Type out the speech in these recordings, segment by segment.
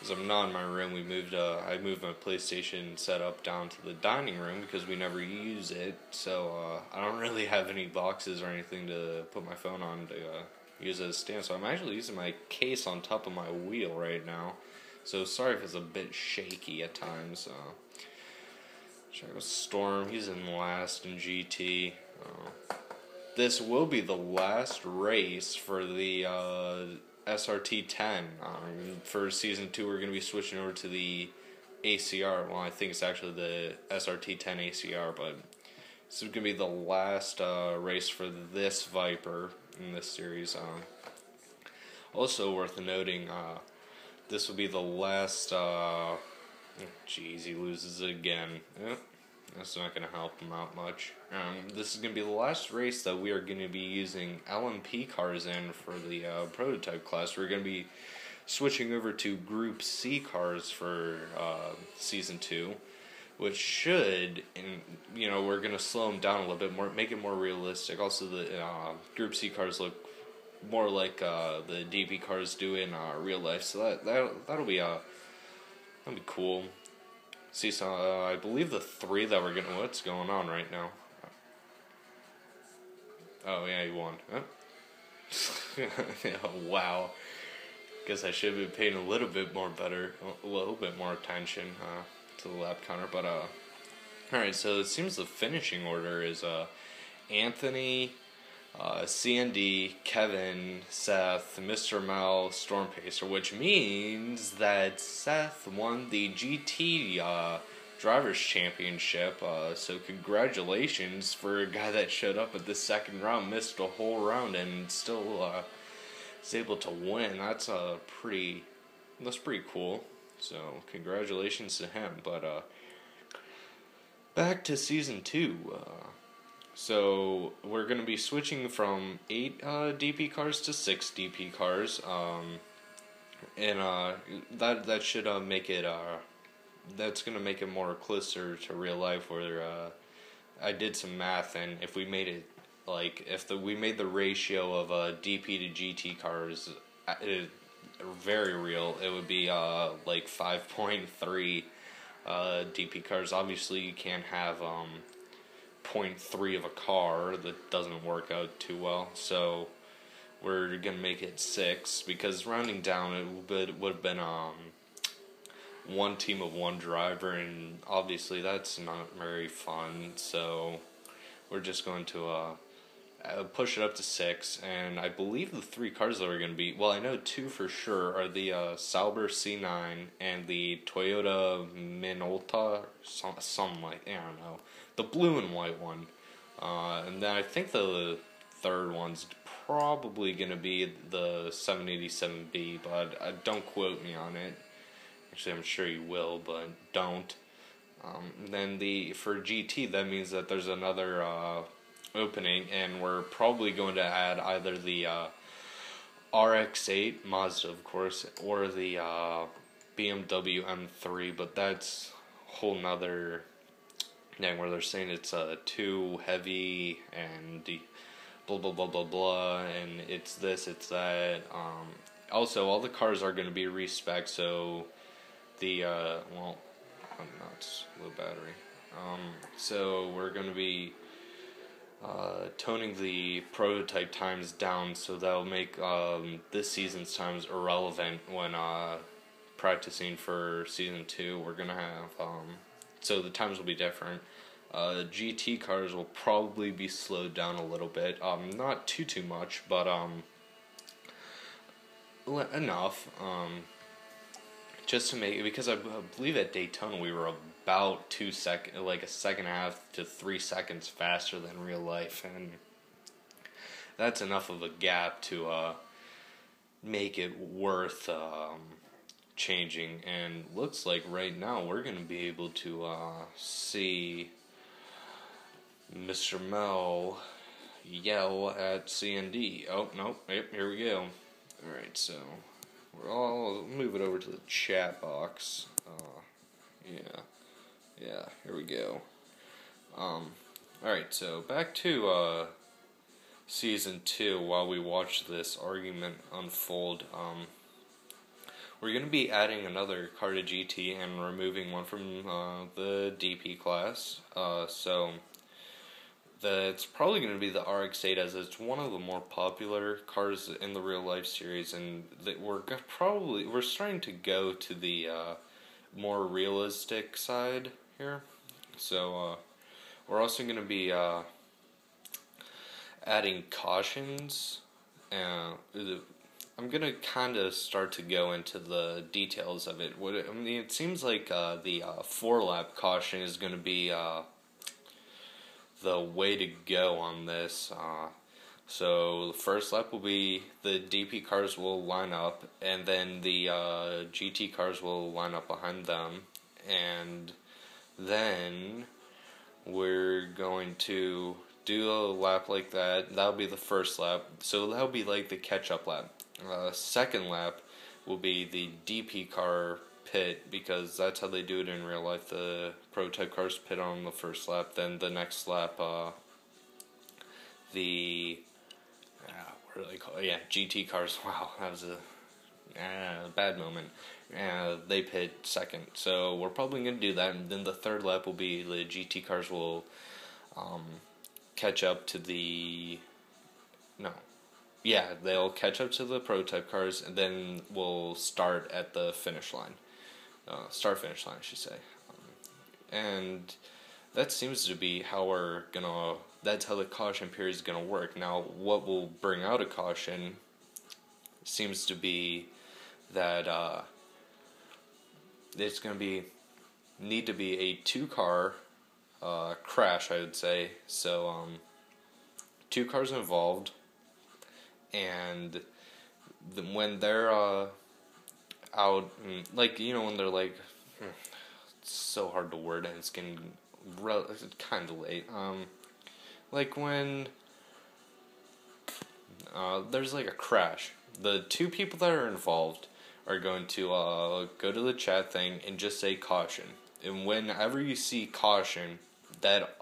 As I'm not in my room, I moved my PlayStation setup down to the dining room because we never use it. So I don't really have any boxes or anything to put my phone on to use as a stand. So I'm actually using my case on top of my wheel right now. So sorry if it's a bit shaky at times. Check out Storm. He's in last in GT. This will be the last race for the SRT 10. For season 2, we're going to be switching over to the ACR. Well, I think it's actually the SRT 10 ACR, but this is going to be the last race for this Viper in this series. Also worth noting, this will be the last. Jeez, he loses it again. That's not going to help him out much. This is going to be the last race that we are going to be using LMP cars in for the prototype class. We're going to be switching over to Group C cars for Season 2, which should, we're going to slow them down a little bit more, make it more realistic. Also, the Group C cars look more like the DP cars do in real life, so that'll be cool. See, so I believe the 3 that we're getting. What's going on right now? Oh yeah, he won. Huh? Wow. Guess I should have been paying a little bit more attention to the lap counter. But all right. So it seems the finishing order is Anthony, CND, Kevin, Seth, Mr. Mel, Storm Pacer, which means that Seth won the GT Drivers' Championship. So congratulations for a guy that showed up at the second round, missed a whole round, and still is able to win. That's pretty cool. So congratulations to him. But back to season 2. So we're going to be switching from 8 DP cars to 6 DP cars, and that should make it that's going to make it more closer to real life. Where I did some math, and if we made it we made the ratio of DP to GT cars very real, it would be like 5.3 DP cars. Obviously, you can't have 0.3 of a car. That doesn't work out too well, so we're gonna make it 6, because rounding down it would have been one team of one driver, and obviously that's not very fun, so we're just going to push it up to 6. And I believe the 3 cars that we're going to be, well, I know 2 for sure are the Sauber C9 and the Toyota Minolta, something like, I don't know, the blue and white one. And then I think the third one's probably going to be the 787B, but don't quote me on it. Actually, I'm sure you will, but don't. Then for GT, that means that there's another opening, and we're probably going to add either the RX-8 Mazda, of course, or the BMW M3, but that's a whole nother thing where they're saying it's too heavy and blah blah blah blah blah, and it's this, it's that. Also, all the cars are going to be respec, so the it's low battery. So we're going to be toning the prototype times down, so that'll make this season's times irrelevant when practicing for season 2. We're gonna have so the times will be different. GT cars will probably be slowed down a little bit, not too much, but enough, just to make it, because I believe at Daytona we were about a second and a half to 3 seconds faster than real life, and that's enough of a gap to make it worth changing. And looks like right now we're going to be able to see Mr. Mel yell at CND. Oh, no, yep, here we go. Alright, so I'll move it over to the chat box. Yeah, here we go. Alright, so back to Season 2 while we watch this argument unfold. we're going to be adding another car to GT and removing one from the DP class. So it's probably going to be the RX-8, as it's one of the more popular cars in the real life series, and that we're starting to go to the more realistic side here. So we're also going to be adding cautions. I'm going to kind of start to go into the details of it. It seems like the 4-lap caution is going to be the way to go on this. So the first lap will be the DP cars will line up, and then the GT cars will line up behind them, and then we're going to do a lap like that. That'll be the first lap, so that'll be like the catch-up lap. Second lap will be the DP car pit, because that's how they do it in real life. The prototype cars pit on the first lap, then the next lap, the what are they called? Yeah, GT cars. Wow, that was a bad moment. They pit second, so we're probably gonna do that. And then the third lap will be the GT cars will catch up to the they'll catch up to the prototype cars, and then we'll start at the finish line. Start-finish line, I should say. And that seems to be how that's how the caution period is gonna work. Now, what will bring out a caution seems to be that it's gonna need to be a 2-car crash, I would say. So 2 cars involved, and when they're out, like, when they're like, it's so hard to word, and it's getting kind of late. Like when there's like a crash, the 2 people that are involved are going to go to the chat thing and just say caution. And whenever you see caution, that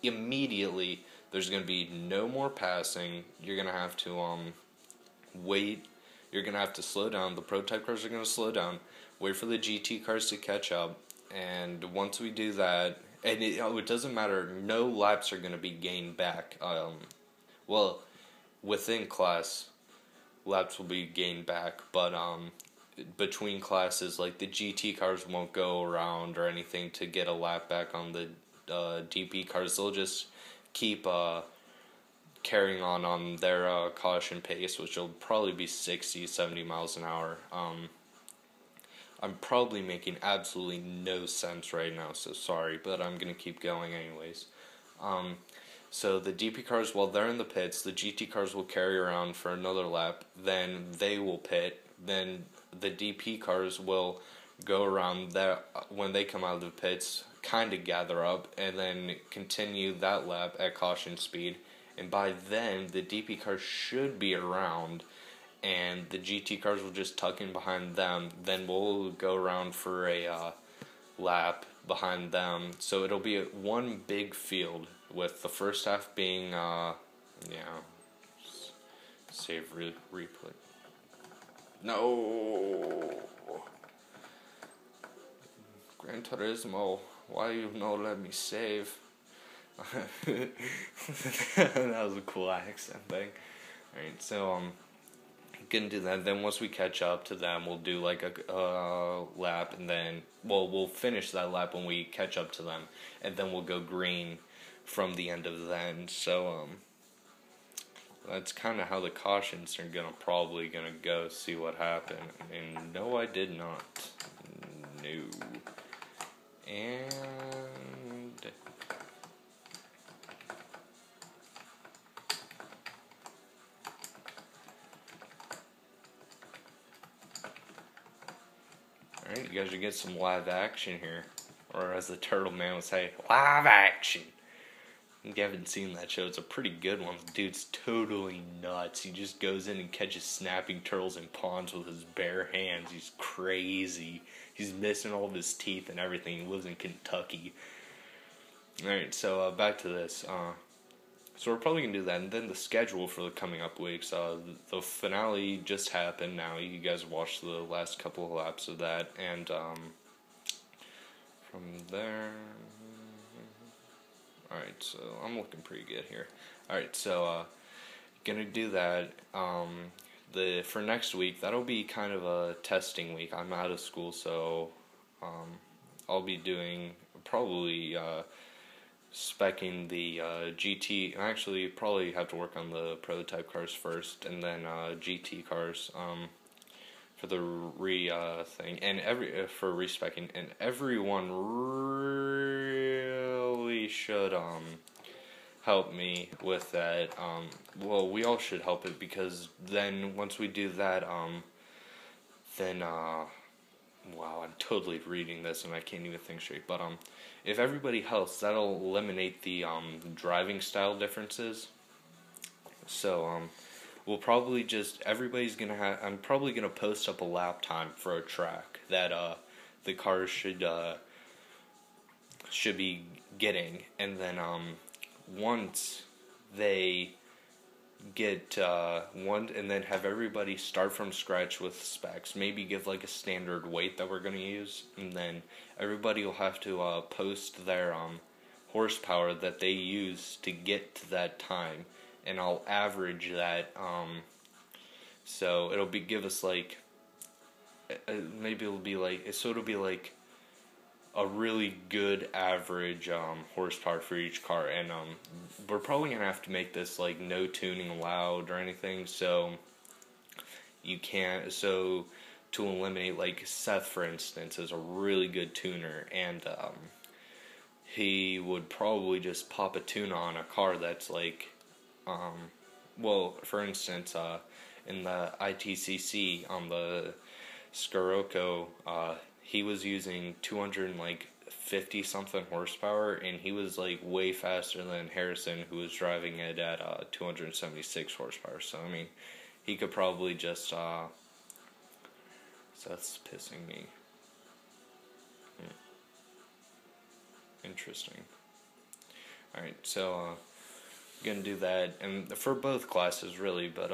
immediately there's going to be no more passing. You're going to have to wait. You're going to have to slow down. The prototype cars are going to slow down. Wait for the GT cars to catch up. And once we do that, and it doesn't matter, no laps are going to be gained back. Well, within class, laps will be gained back, but between classes, like the GT cars won't go around or anything to get a lap back on the DP cars. They'll just keep carrying on their caution pace, which will probably be 60, 70 miles an hour. I'm probably making absolutely no sense right now, so sorry, but I'm going to keep going anyways. So the DP cars, while they're in the pits, the GT cars will carry around for another lap, then they will pit, then the DP cars will go around that when they come out of the pits, kind of gather up, and then continue that lap at caution speed, and by then the DP cars should be around, and the GT cars will just tuck in behind them. Then we'll go around for a lap behind them. So it'll be one big field, with the first half being, save replay. No! Gran Turismo, why you not let me save? That was a cool accent thing. Alright, so, gonna do that. Then once we catch up to them, we'll do like a lap, and then we'll finish that lap when we catch up to them, and then we'll go green from the end of then. So that's kind of how the cautions are probably gonna go. See what happened. And no, I did not. No. And alright, you guys should get some live action here. Or as the Turtle Man would say, live action. If you haven't seen that show, it's a pretty good one. The dude's totally nuts. He just goes in and catches snapping turtles in ponds with his bare hands. He's crazy. He's missing all of his teeth and everything. He lives in Kentucky. Alright, so back to this. So we're probably gonna do that, and then the schedule for the coming up weeks. The finale just happened. Now you guys watched the last couple of laps of that, and from there. All right, so I'm looking pretty good here. All right, so gonna do that. For next week, that'll be kind of a testing week. I'm out of school, so I'll be doing probably speccing the GT. Actually, probably have to work on the prototype cars first, and then GT cars for the thing, and for respecking, and everyone really should help me with that. Well, we all should help it, because then once we do that, then wow, I'm totally reading this and I can't even think straight. But if everybody helps, that'll eliminate the driving style differences. So we'll probably just, everybody's gonna have. I'm probably gonna post up a lap time for a track that the cars should be getting, and then once they get one, and then have everybody start from scratch with specs. Maybe give like a standard weight that we're gonna use, and then everybody will have to post their horsepower that they use to get to that time, and I'll average that. So it'll give us like maybe it'll be like a really good average horsepower for each car, and we're probably gonna have to make this like no tuning allowed or anything, so you can't. So to eliminate, like Seth, for instance, is a really good tuner, and he would probably just pop a tune on a car that's like, well, for instance, in the ITCC on the Scirocco, he was using 250 something horsepower, and he was like way faster than Harrison, who was driving it at 276 horsepower. So I mean, he could probably just so that's pissing me. Interesting. Alright, so gonna do that, and for both classes really, but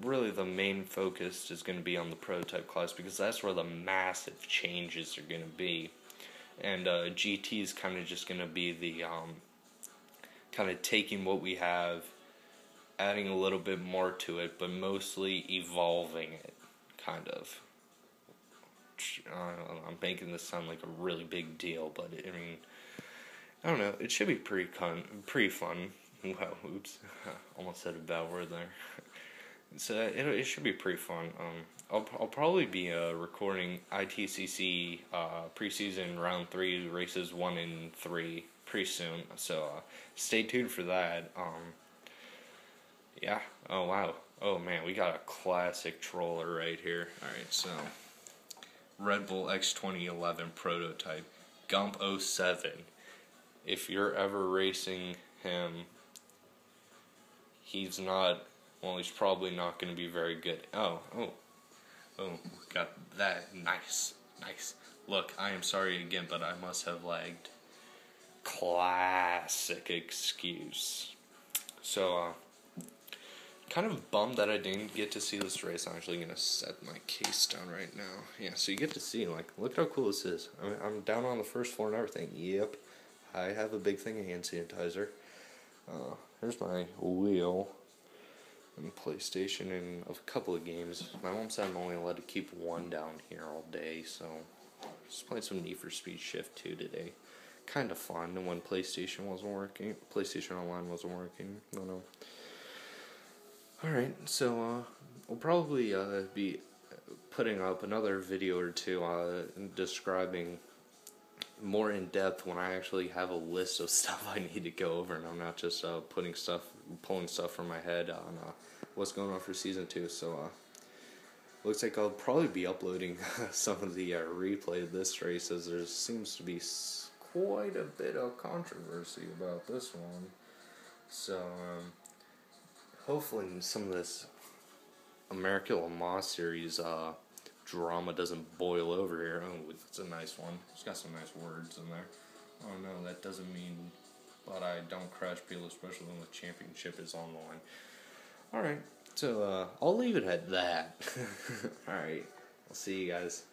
really the main focus is gonna be on the prototype class, because that's where the massive changes are gonna be. And GT is kind of just gonna be the kind of taking what we have, adding a little bit more to it, but mostly evolving it, kind of. I'm making this sound like a really big deal, but I mean, I don't know. It should be pretty fun. Wow, oops, almost said a bad word there. So it should be pretty fun. I'll probably be recording ITCC preseason round 3 races 1 and 3 pretty soon. So stay tuned for that. Yeah. Oh wow. Oh man, we got a classic troller right here. All right, so Red Bull X2011 prototype, Gump 07. If you're ever racing him, he's not. Well, he's probably not going to be very good. Oh, got that. Nice. Look, I am sorry again, but I must have lagged. Classic excuse. So, kind of bummed that I didn't get to see this race. I'm actually going to set my case down right now. Yeah, so you get to see, like, look how cool this is. I'm down on the first floor and everything. Yep, I have a big thing of hand sanitizer. Here's my wheel and PlayStation and a couple of games. My mom said I'm only allowed to keep one down here all day, so just played some Need for Speed Shift 2 today. Kind of fun, and when PlayStation wasn't working, PlayStation Online wasn't working. I don't know. Alright, so we'll probably be putting up another video or two describing more in depth when I actually have a list of stuff I need to go over, and I'm not just pulling stuff from my head on what's going on for season 2. So looks like I'll probably be uploading some of the replay of this race, as there seems to be quite a bit of controversy about this one. So hopefully some of this American Le Mans series drama doesn't boil over here. Oh, that's a nice one. It's got some nice words in there. Oh no, that doesn't mean but I don't crash people, especially when the championship is on the line. Alright, so I'll leave it at that. Alright, I'll see you guys.